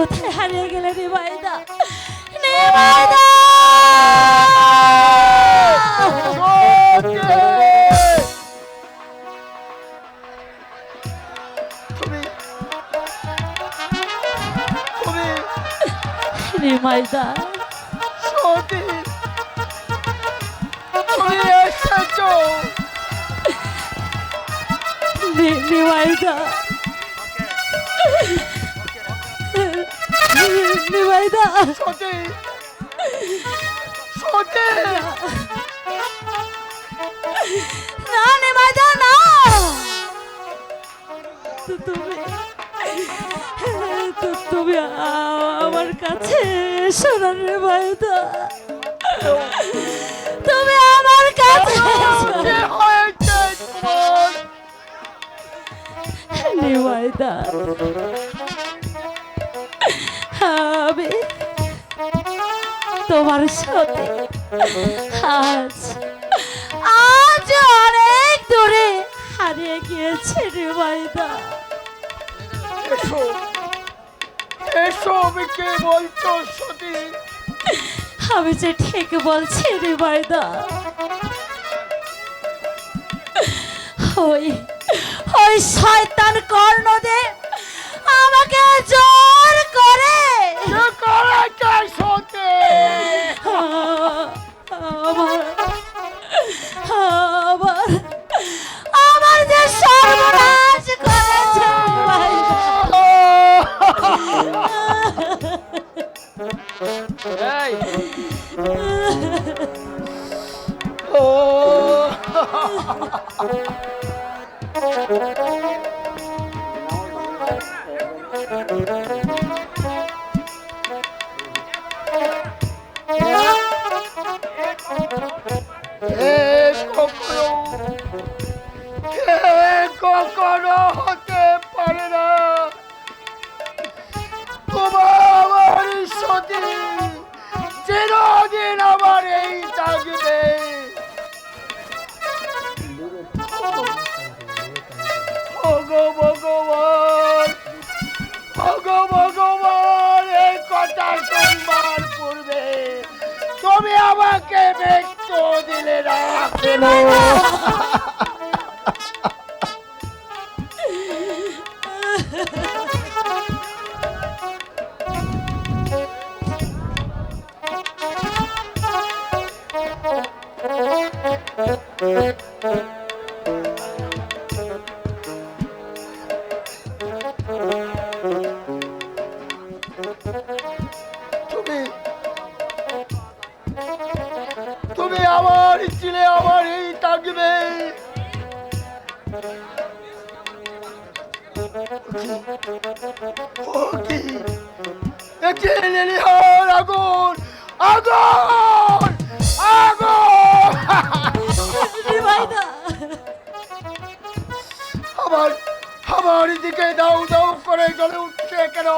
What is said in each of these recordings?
কোথায় হারিয়ে গেলে নিমাইদা? নিমাইদা নিমাইদা সতী তুমি এসেছো নিমাইদা নিমাইদা সতী সতী না নিমাইদা না তুমি তুমি আমার কাছে এসো না নিমাইদা তুমি আমার কাছে কি হয়েছে তোমার নিমাইদা আমি তোমার সাথে আজ আজ অনেক দূরে হারিয়ে গিয়েছে নিমাইদা। এসো এসো আমি কে বলছো সতী আমি যে ঠিক বলছি নিমাইদা ওই ওই শয়তান কর্ণদেব আমাকে জোর করে সতী আমার আমার আমার যে সর্বনাশ করেছে কখনো হতে পারে না তোমার সতী চিরদিন আমার এই থাকবে ভগবান ভগবান এই কথা শুনবার পূর্বে তুমি আমাকে মৃত্যু দিলে না কেন তুমি আমার ছিলে আমারই থাকবে আগুন আগুন আগুন আমার আমার দিকে দাউ দাউ করে জ্বলে উঠছে কেন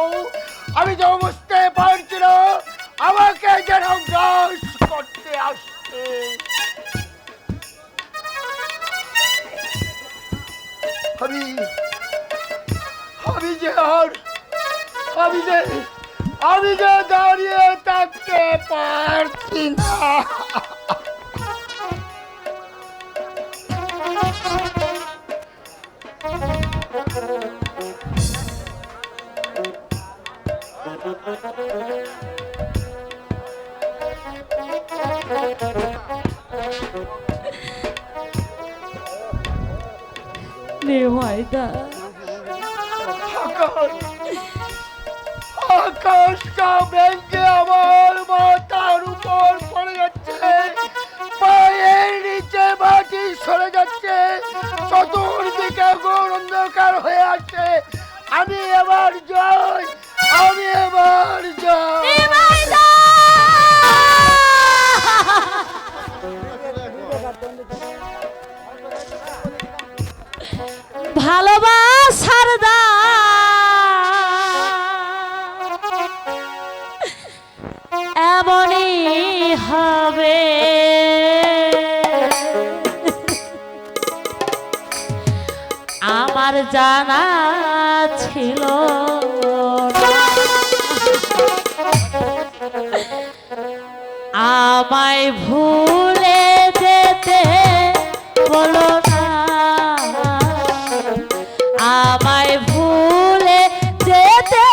আমি তো বুঝতে পারছি না আমাকে যেন গ্রাস করতে আসছে আমি আমি যে আর আমি যে দাঁড়িয়ে থাকতে পারছি না নিমাইদা আকাশটা ভেঙে আমার মাথার উপর পড়ে যাচ্ছে পায়ের নিচে মাটি সরে যাচ্ছে চতুর্দিকে ঘোর অন্ধকার হয়ে আছে আমি এবার যাই নিমাইদা ভালোবাসার এমনই হবে আমার জানা ছিল না। আমায় ভুলে যেতে বলো না, আমায় ভুলে যেতে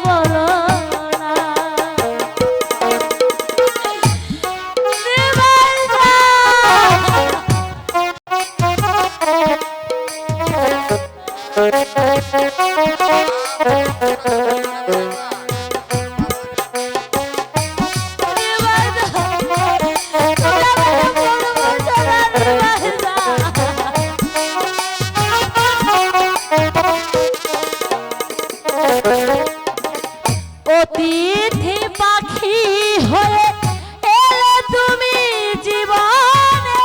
বলো না। অতিথি পাখি হয়ে এলে তুমি জীবনে,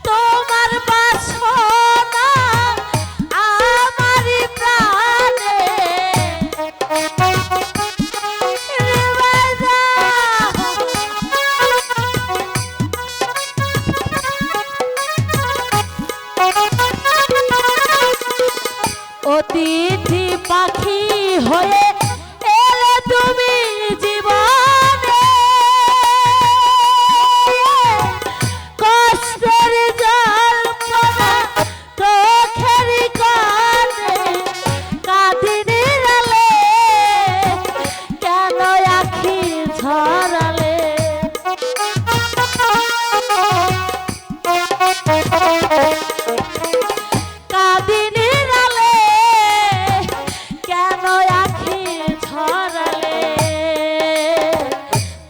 তোমার বাসনা আমারই প্রাণে। অতিথি পাখি হয়ে এলে তুমি জীবনে, কষ্টের জল্পনা চোখের কানে, কাঁদিনি রালে কেন আখি ঝরালে। কাঁদিনি রালে কেন আখি ঝরালে,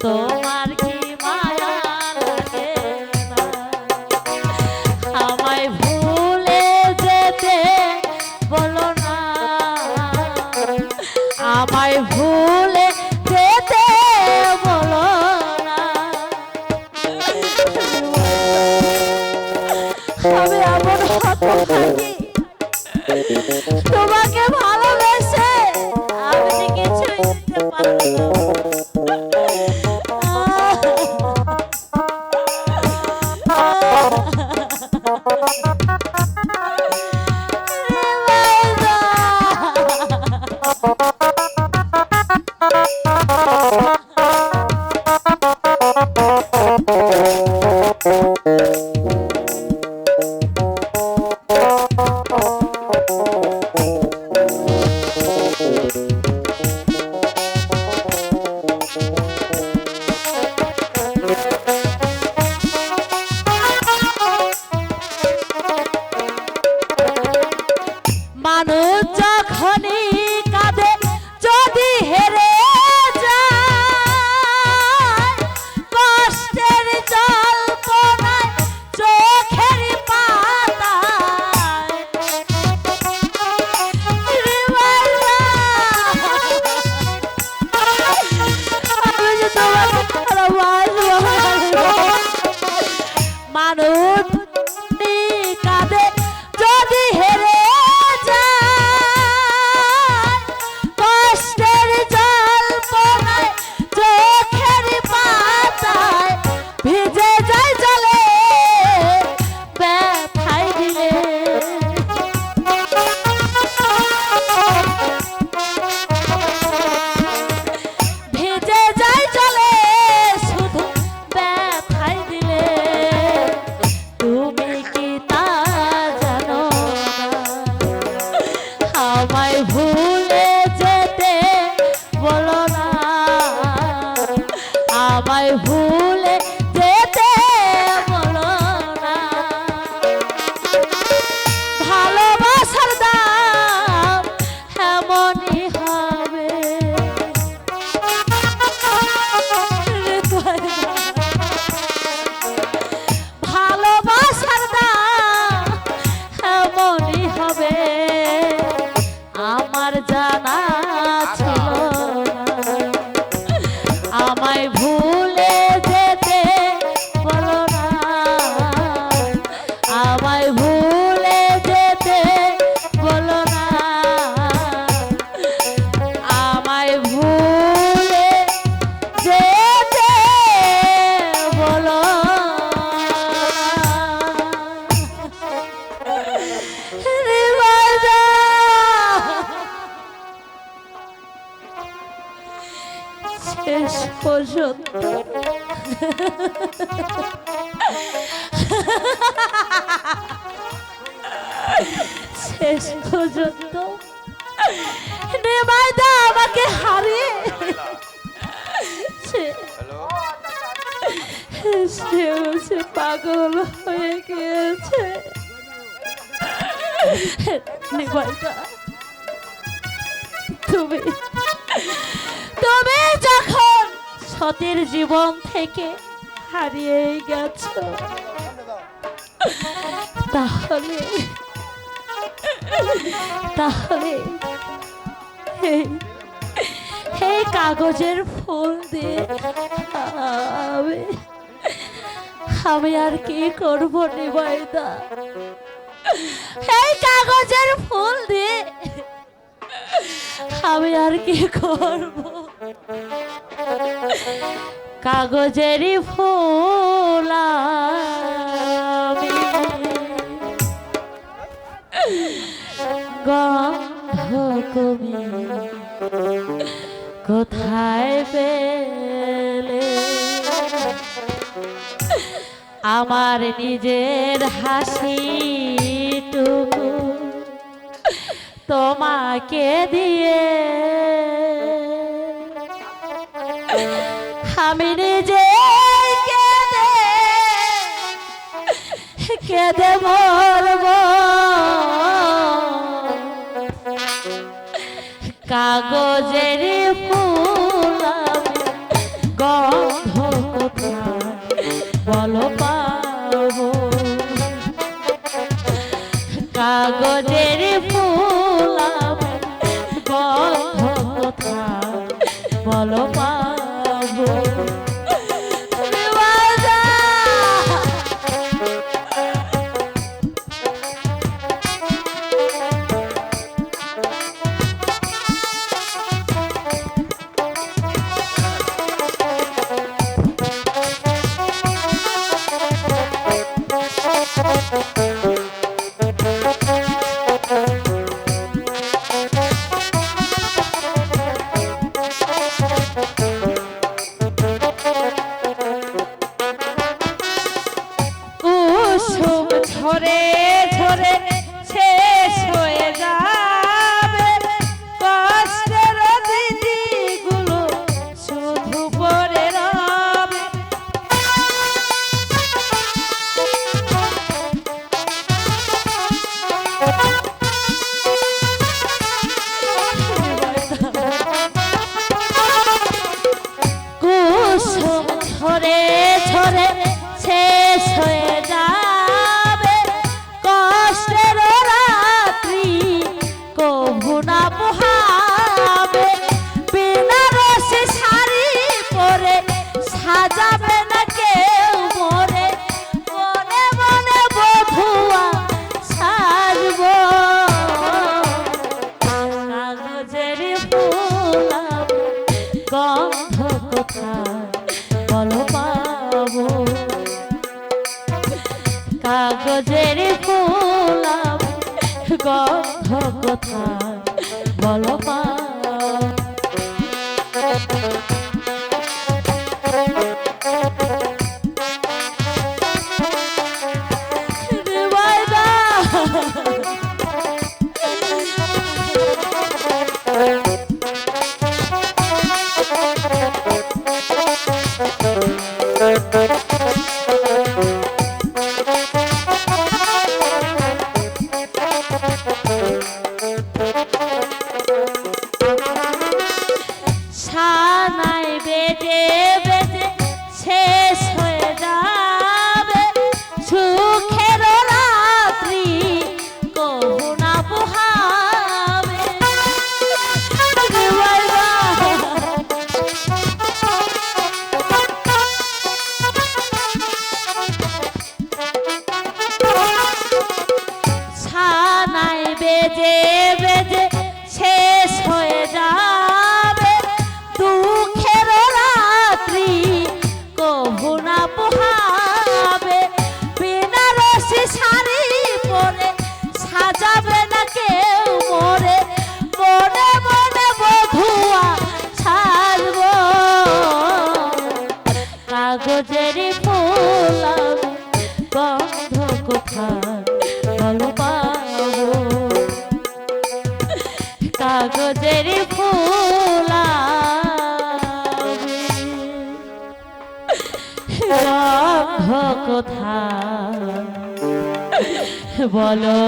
তোমার কি মায়া লাগে না আমায় ভুলে যেতে বলো না, আমায় ভুলে যেতে বলো না। আমি এমন হতভাগী, তোমাকে ভালোবেসে আমি যে কিছুই দিতে পারবো মানুষ যখনই কাঁদে যদি হেরে যায়, কষ্টের জল্পনায় চোখের পাতায়। আমি যে তোমাকে ভালোবাসবো। মানুষ কাঁদে যদি হেরে যায়, কষ্টের জল্পনায় চোখের পাতায় ভিজে যায় জলে ব্যথায় দিলে। ভিজে যায় জলে শুধু ব্যথায় দিলে, তুমি কি তা জানো না আমায় ভুলে যেতে বলো না, আমায় ভুলে যেতে বলো না। ভালোবাসার দাম এমনই হবে, ভালোবাসার দাম এমনই হবে, আমার জানা ছিল না। আমায় ভুলে যেতে বলো না, আমায় ভুলে যেতে বলো না, আমায় ভুলে যেতে বলো না। শেষ পর্যন্ত শেষ পর্যন্ত নিমাইদা আমাকে হারিয়ে সে পাগল হয়ে গিয়েছে। নিমাইদা তুমি তুমি যখন সতীর জীবন থেকে হারিয়ে গেছো তাহলে তাহলে এই কাগজের ফুল দিয়ে আমি আর কি করবো নিমাইদা? এই কাগজের ফুল দিয়ে আমি আর কি করব? কাগজেরই ফুল আমি গন্ধ কবি কোথায় পেলে? আমার নিজের হাসিটুকু তোমাকে দিয়ে আমি নিজে কেঁদে কেঁদে মরব। কাগজের ফুল গন্ধ কোথায় বলো পাবো? কাগজের ফুল গন্ধ কোথায় বলো পাবো? ঝরে ঝরে শেষ হয়ে যাবে কষ্টের দিনগুলো শুধু পড়ে রবে। কুসুম ঝরে ঝরে শেষ হয়ে যাবে কষ্টের রাত্রি কভু না পোহাবে। বেনারসি শাড়ি পরে সাজাবে না কেউ মরে মনে মনে বধুয়া সাজব। কাগজের ফুল গন্ধ কোথায় বলো পাবো? কাগজের ফুল গন্ধ কোথায় বলো পাবো? নিমাইদা কাগজের ফুল আমি গন্ধ কোথায় বলো পাবো কাগজের ফুল আমি গন্ধ কোথায় বলো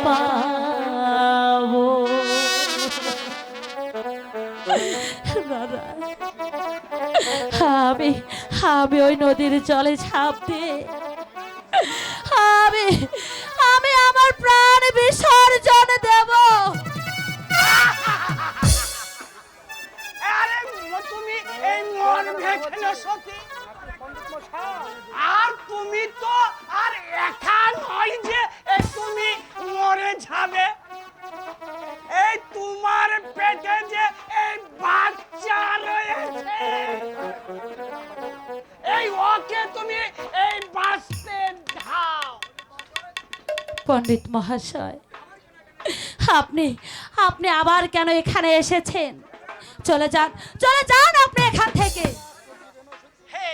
পাবো দাদা আমি আমি ওই নদীর জলে ঝাঁপ দিয়ে আমি আমি আমার প্রাণ বিসর্জন দেব আরে তুমি এই মন ভেঙে সতী আর তুমি তো আর একা নয় যে তুমি মরে যাবে এই তোমার পেটে যে এই বাচ্চা রয়েছে এই ওকে তুমি এই বাঁচতে দাও পণ্ডিত মহাশয় আপনি আপনি আবার কেন এখানে এসেছেন চলে যান আপনি এখান থেকে হে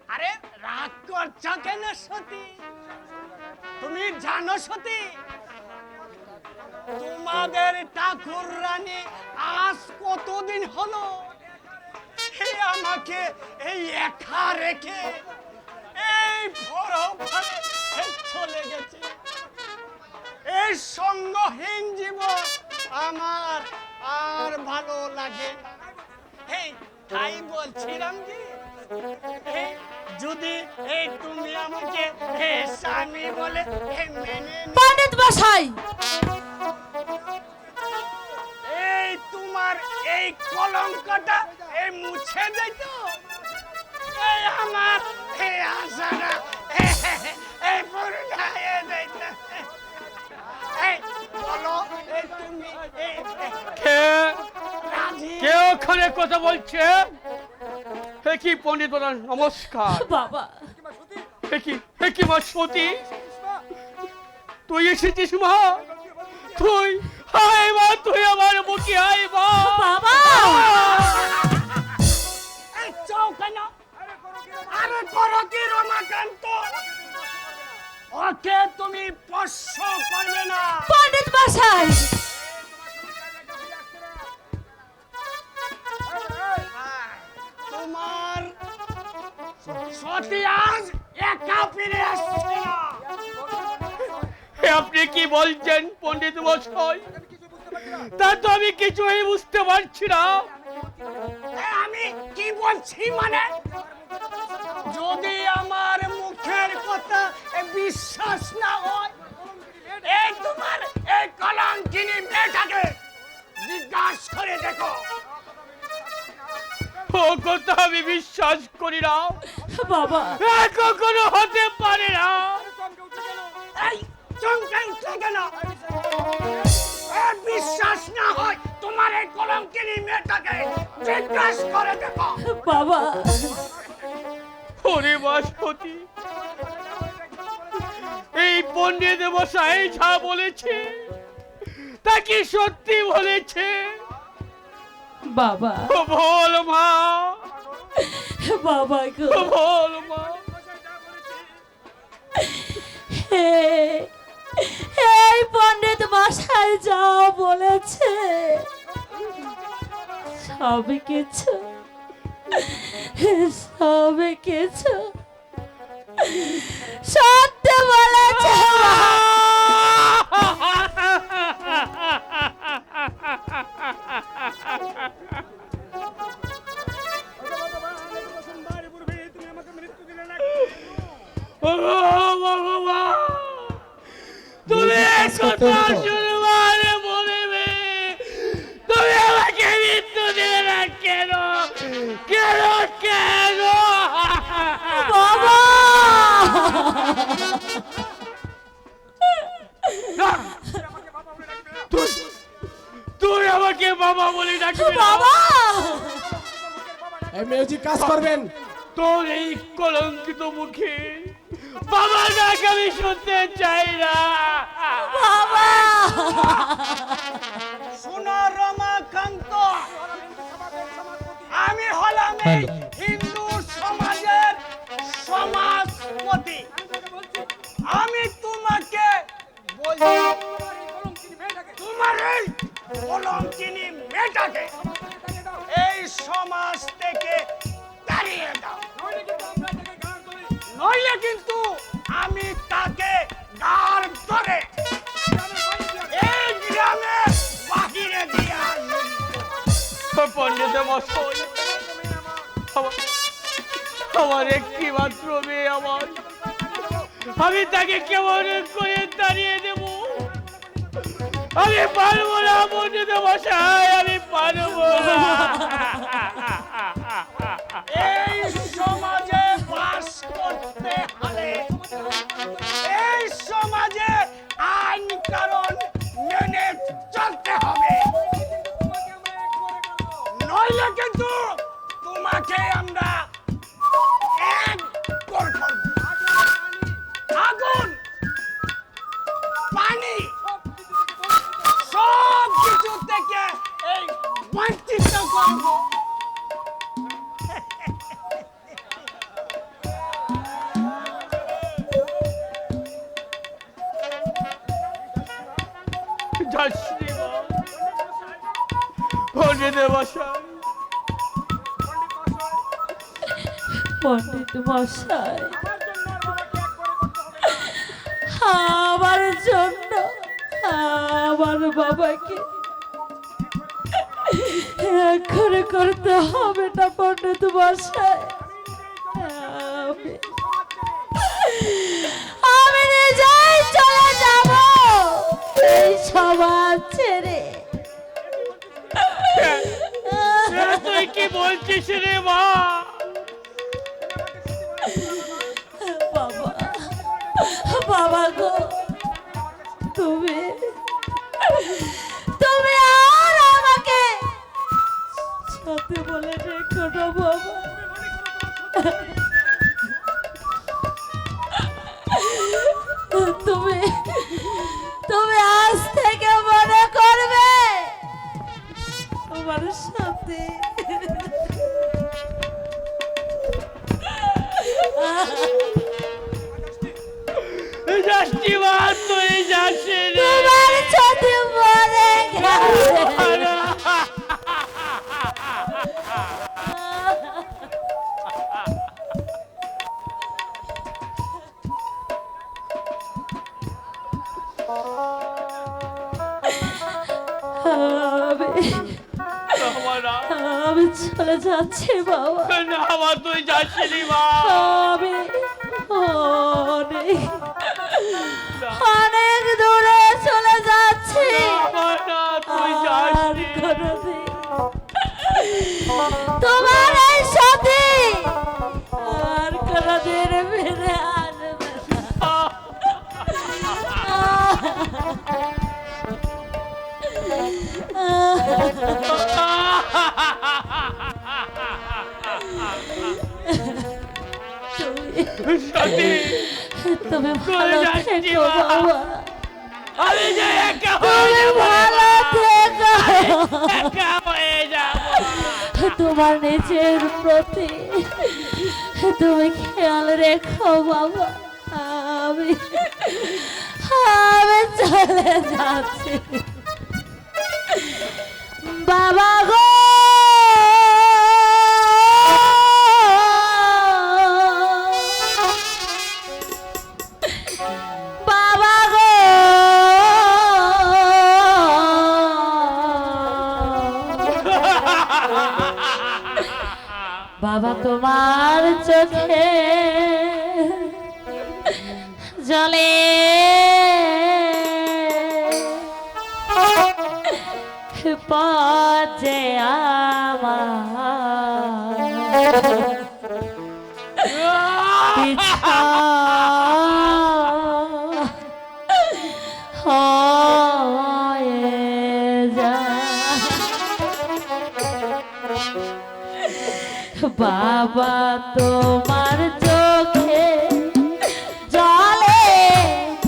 আরে রাগ করছো কেন সতী তুমি জানো সতী তোমাদের ঠাকুর রানী আজ কতদিন হলো হে আমাকে এই একা রেখে এই ভরভারে চলে গেছে এই সঙ্গহীন জীবন আমার আর ভালো লাগে না হে তাই বলছিলাম কি হে, যদি এই তুমি আমাকে হে স্বামী বলে হে মেনে পণ্ডিত মশাই এই তোমার এই কলঙ্কটা এই মুছে দিত এই আমার এই আশাটা এই পুরুষায় দিত এই বলো এই তুমি এই রাজি কে ওখানে কথা বলছে হে কি পণ্ডিত প্রধান নমস্কার বাবা হে কি মা সতী তুই এসেছিস মা তুই হায় মা তুই আমার মুখে হায় মা বাবা এই চৌকানা আরে করো কি রমাকান্ত ওকে তুমি স্পর্শ করবে না পণ্ডিত মশাই তোমার সতী আজ একা ফিরে আসছে না হে আপনি কি বলছেন পণ্ডিত মশাই তা তো আমি কিছুই বুঝতে পারছি না আমি কি বলছি মানে যদি আমার মুখের কথা বিশ্বাস না হয় এই তোমার এই কলঙ্কিনী মেয়েটাকে জিজ্ঞাসা করে দেখো ও কথা আমি বিশ্বাস করি না বাবা এ কখনো হতে পারে না এই চমকে উঠলে কেন বিশ্বাস না হয় তোমার এই কলঙ্কিনী মেয়েটাকে জিজ্ঞাসা করে দেখো বাবা ওরে মা সতী এই পণ্ডিত মশাই যা বলেছে তা কি সত্যি বলেছে বাবা ও বল মা বাবা গো ও বল মা এই পণ্ডিত মশাই যা বলেছে সব কিছু সত্য বলেছে ও ভগবান তুমি এই কথা শুনবার বলবে তুমি আমাকে মৃত্যু দেবে না কেন কেন কেন বাবা না, তুই আমাকে বাবা বলে ডাকবি না। বাবা এই মিউজিক কাজ করবেন তোর এই কলঙ্কিত মুখে বাবা ডাক আমি শুনতে চাই না বাবা শোনো রমাকান্ত আমি হলাম এই হিন্দু সমাজের মশাই, আমার একটি মাত্র মেয়ে আমার, আমি তাকে কেমন করে তাড়িয়ে দেব? আমি পারবো না পণ্ডিত মশাই, আমি পারবো না। এই সমাজে বাস করতে হলে এই সমাজে আইন কারণ মেনে চলতে হবে, নইলে কিন্তু তোমাকে আমরা এক করব। আগুন, পানি, সব কিছু থেকে এই বঞ্চিত করব। যাচ্ছি মা, পণ্ডিত মশাই। পণ্ডিত মশাই, আমার জন্য আমার বাবাকে এক্ষুনি করতে হবে না পণ্ডিত মশাই। আমি নিজেই চলে যাব এই সমাজ ছেড়ে। তুই কি বলছিস রে মা? বাবা, বাবা গো, তুমি তুমি আর আমাকে সাথে বলে রেখো না বাবা। তুমি তুমি আজ থেকে মনে করবে তোমার সাথে যাচ্ছি মা, তুই যাচ্ছি রে। তোমার সাথে মরে গেছে। আমি চলে যাচ্ছি বাবা। না মা, তুই যাচ্ছিলি মা। আমি অনেক অনেক দূরে চলে যাচ্ছি। তুই আর যাচ্ছিলি। কোনোদিন তোমার এই সাথে আর কোনোদিন ফিরে আসবে না। সত্যি তুমি ভালো যাচ্ছি থেকো মা। বাবা। আমি যে একা হয়ে তুমি যাবো, ভালো থেকো। একা হয়ে যাবো। তোমার নিজের প্রতি তুমি খেয়াল রেখো বাবা। আমি আমি চলে যাচ্ছি বাবা গো। বাবা গো, বাবা তোমার চোখে জলে পচে আমার পিছা হয়ে যায়। বাবা তোমার চোখে জলে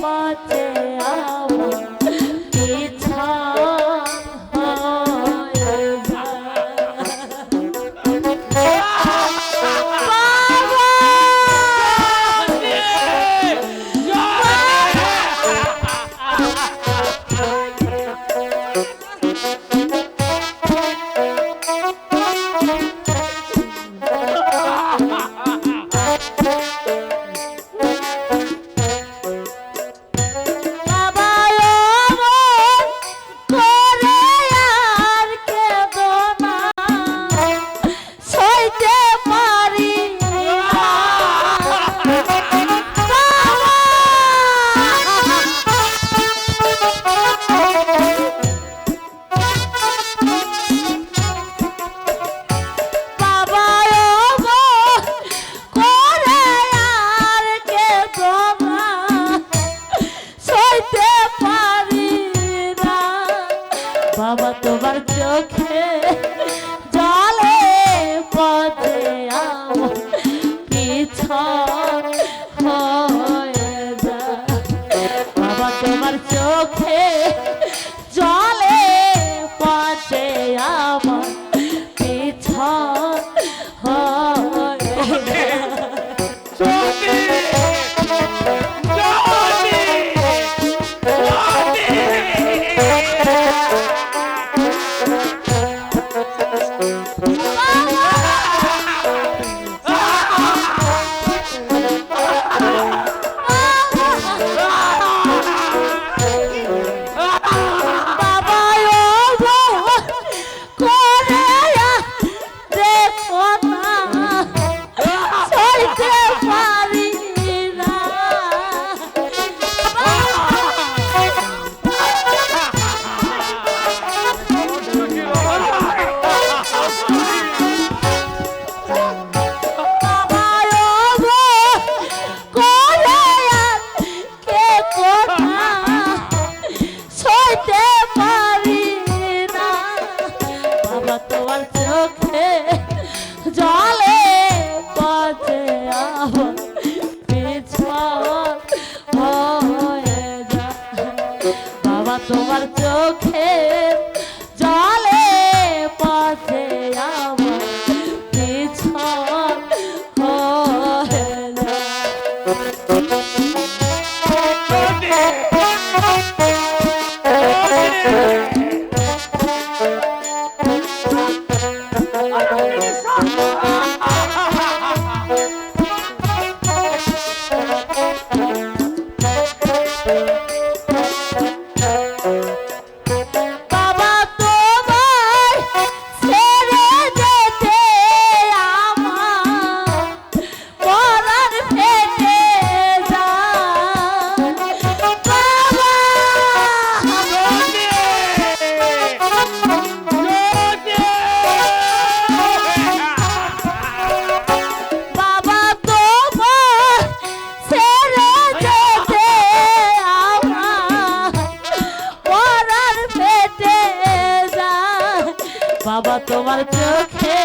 পচে আমার পিছা হয়ে আমার পিছন হয়ে যায়। বাবা তোমার চোখে জলে পথে আমার পিছন হয়ে যায়। বাবা তোমায় ছেড়ে যেতে আমার পরাণ ফেটে যায়। বাবা বাবা তোমায় ছেড়ে যেতে আমার পরাণ ফেটে যায়। বাবা তোমার চোখে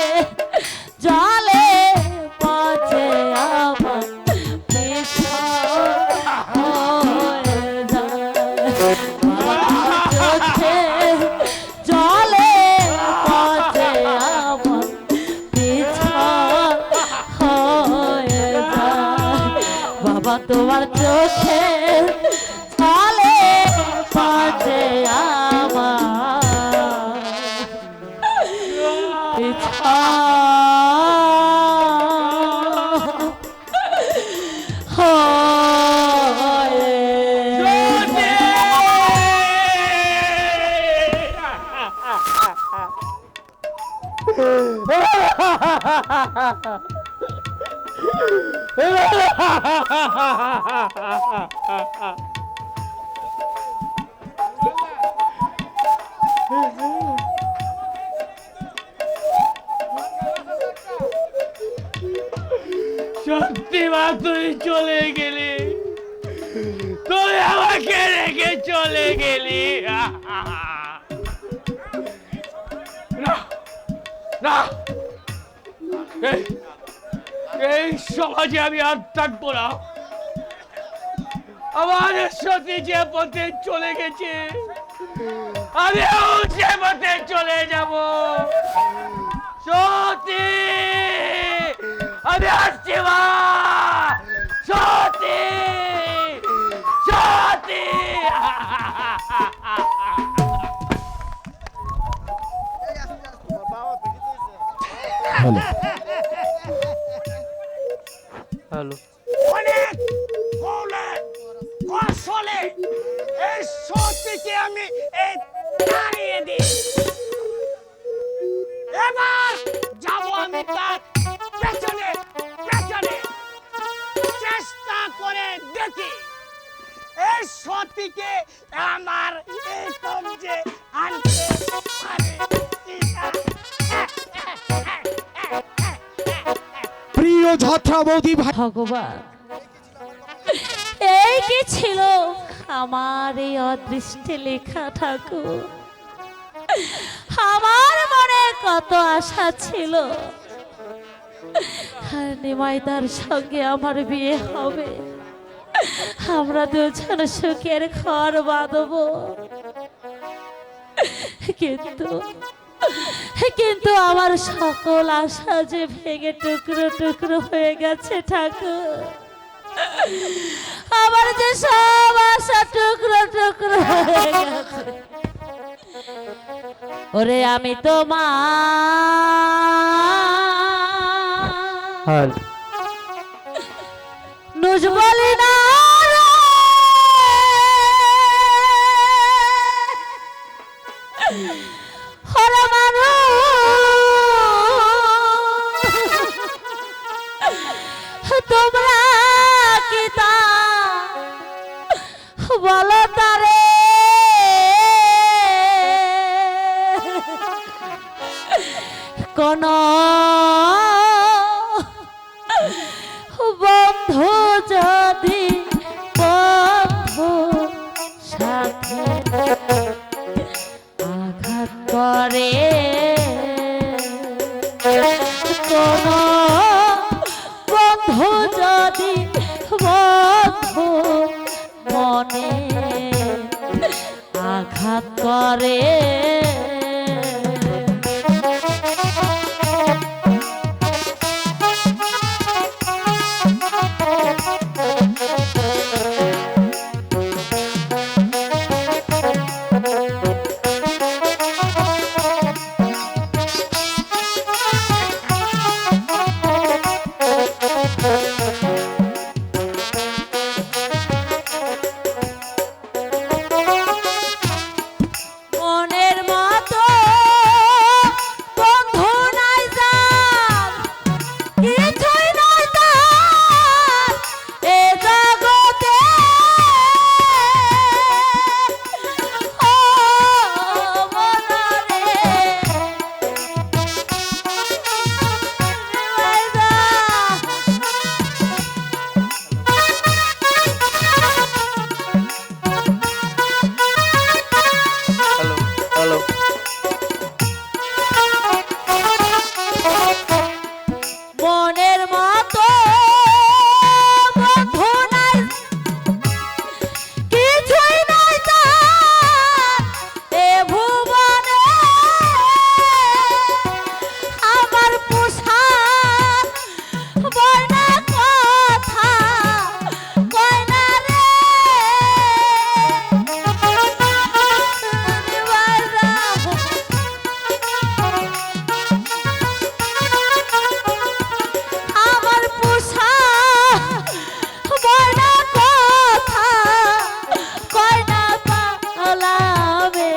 জলে পচে আমার পিছন হয়ে যায়। বাবা চোখে জলে পচে আমার পিছন হয়ে যায়। বাবা তোমার চোখে জলে পচে আমার সত্যি মা তুই চলে গেলি, তুই আমাকে রেখে চলে গেলি। না না, এই সমাজে আমি আর থাকবো না। আমার সতী যে পথে চলে গেছে, আমিও সে পথে চলে যাব। সতী, আমি আসছি মা। সতী, সতী। হ্যালো, অনেক বলে কৌশলে এই সতীকে আমি এই তাড়িয়ে দিই। এবার যাব আমি তার পেছনে পেছনে, চেষ্টা করে দেখি এই সতীকে আমার এই কবজে আনতে পারে কিনা। প্রিয় ঝত্রা বৌদি ভাই, ভগবান, এই কি ছিল আমার এই অদৃষ্টে লেখা ঠাকুর? আমার মনে কত আশা ছিল, আর নিমাইদার সঙ্গে আমার বিয়ে হবে, আমরা দুজন সুখের ঘর বাঁধব। কিন্তু কিন্তু আমার সকল আশা যে ভেঙে টুকরো টুকরো হয়ে গেছে ঠাকুর। আমার যে সব আশা টুকরো টুকরো হয়ে গেছে। ওরে আমি তোমার নুজ বলি না রে। ওরে মানুষ, তোমরা কি তা বলো তারে? কোন বন্ধু যদি বন্ধু সাথে আঘাত করে, কোন বন্ধু মনে আঘাত করে মনের মতো বন্ধু নাই যার, কিছুই নাই তার এ জগতে। ও মনরে নিবাইদা। হ্যালো হ্যালো মনের মতো বন্ধু নাই, কিছুই নাই তার এ ভুবনে। আমার পোশাক বয়না কথা কয় না রে নিবাইদা। আমার পোশাক বয়না কথা কয় না পালাবে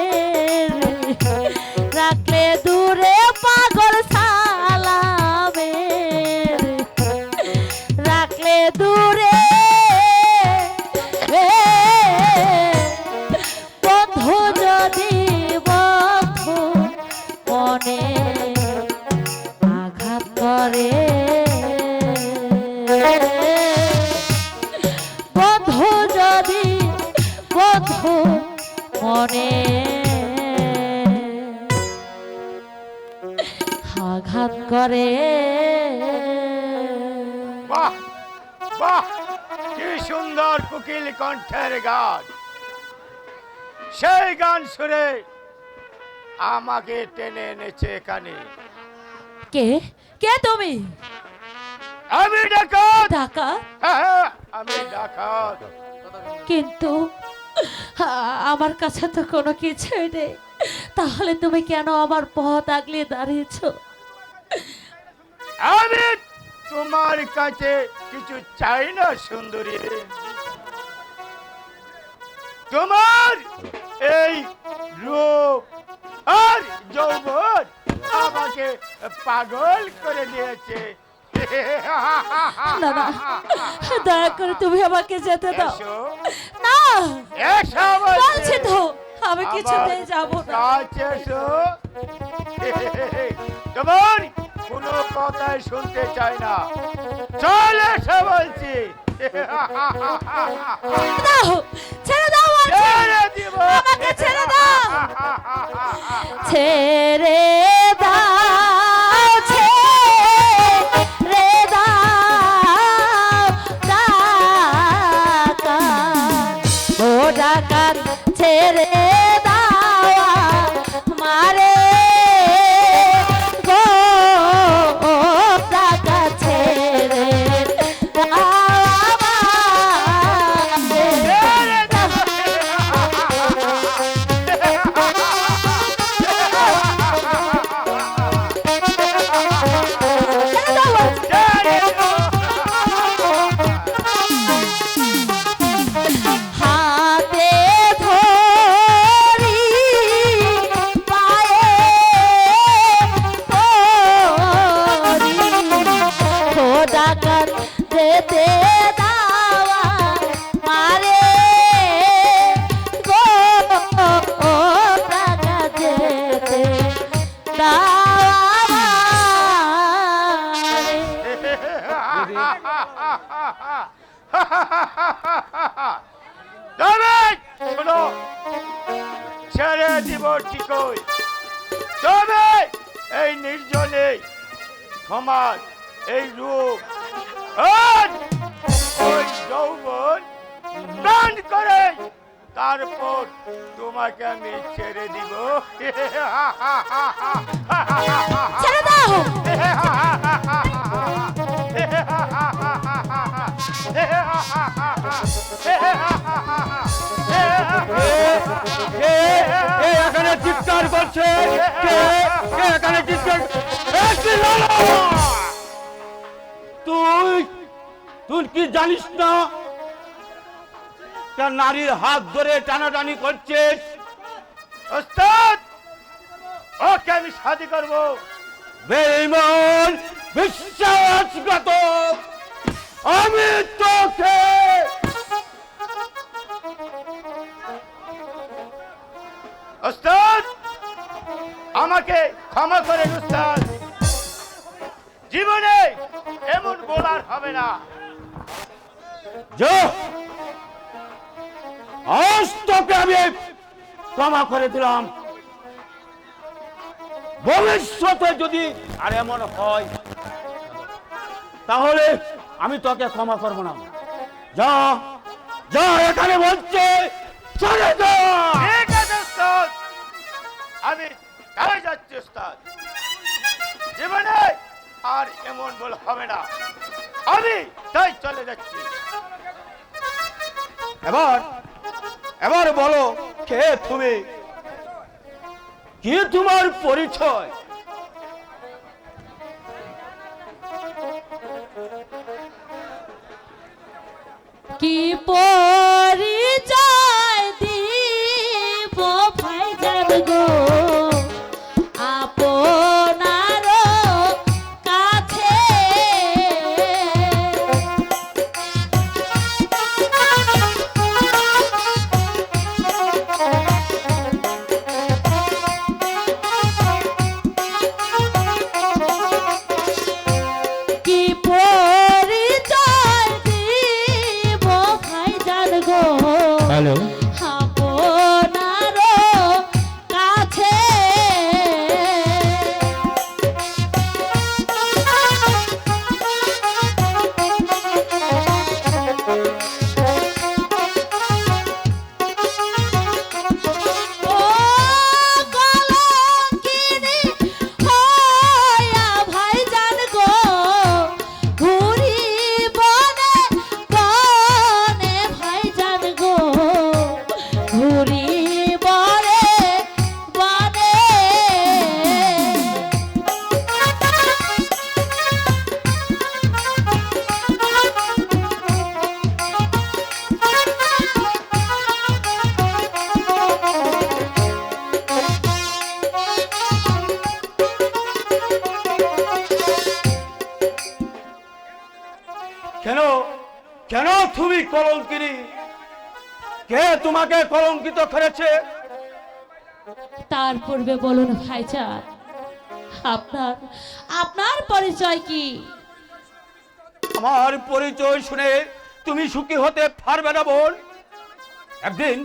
রে, রাখলে দূরে পাগল সালামে রে, রাখলে দূরে বন্ধু যদি বন্ধু মনে আঘাত করে বন্ধু যদি বন্ধু মনে আঘাত করে। বাহ বাহ, কি সুন্দর কোকিল কণ্ঠের গান! সেই গান শুনে আমাকে টেনে এনেছে এখানে। কে কে তুমি? আমি ডাকাত। ডাকাত? হ্যাঁ, আমি ডাকাত। কিন্তু আমার কাছে তো কোনো কিছুই নেই, তাহলে তুমি কেন আমার পথ আগলে দাঁড়িয়েছো? আমি তোমার কাছে কিছু চাই না সুন্দরী। তোমার এই রূপ আর যৌবন আমাকে পাগল করে দিয়েছে। না না, দয়া করে তুমি আমাকে যেতে দাও। এসো, না, এসো বলছি তো আমি কিছুতেই যাব না। কাছে এসো। তোমার কোনো কথাই শুনতে চাই না, চল এসো বলছি। দাও, ছেড়ে দাও বলছি। ছেড়ে দিব। আমাকে ছেড়ে দাও। ছেড়ে দাও, ছেড়ে দাও, ডাকাত, ও ডাকাত ছেড়ে দাও মারে গো, ও ডাকাত ছেড়ে দাও আমারে। হাতে ধরি পায়ে ধরি, খোদা কর যেতে দাওয়া মারে গো, ও টাকা যেতে দাওয়া মারে। তবে শোনো, ছেড়ে দিব ঠিকই, তবে এই নির্জনে তোমার এই রূপ আর ওই যৌবন দান করে তারপর তোমাকে আমি ছেড়ে দিব। ছেড়ে দাও। এখানে চিৎকার করছে, কে এখানে চিৎকার? তুই তুই কি জানিস না নারীর হাত ধরে টানাটানি করছিস? ওস্তাদ, ওকে আমি শাদি করব। বেঈমান, বিশ্বাসঘাতক, আমি তোকে ওস্তাদ আমাকে ক্ষমা করেন ওস্তাদ, জীবনে এমন বলার হবে না। যা, আজ তোকে আমি ক্ষমা করে দিলাম। ভবিষ্যতে যদি আর এমন হয় তাহলে আমি তোকে ক্ষমা করবো না। যা যা, এখানে বলছে চলে যা। ঠিক আছে ওস্তাদ, আমি তাই যাচ্ছি ওস্তাদ, জীবনে আর এমন বল হবে না, আমি তাই চলে যাচ্ছি। এবার বলো, কে তুমি? কি তোমার পরিচয়? কি পরিচয় দিব ভাইজান গো আপনার কাছে? কি পরিচয় দিব ভাইজান গো হ্যালো, আপনার কাছে? ও কলঙ্কিনী হইয়া ভাইজান গো ঘুরি বনে বনে ভাইজান গো ঘুরি বনে বনে। কেন কেন তুমি কলঙ্কিনী? কে তোমাকে কলঙ্কিত করেছে? তার পূর্বে বলুন ভাইজান, আপনার আপনার পরিচয় কি? আমার পরিচয় শুনে তুমি সুখী হতে পারবে না বোন। একদিন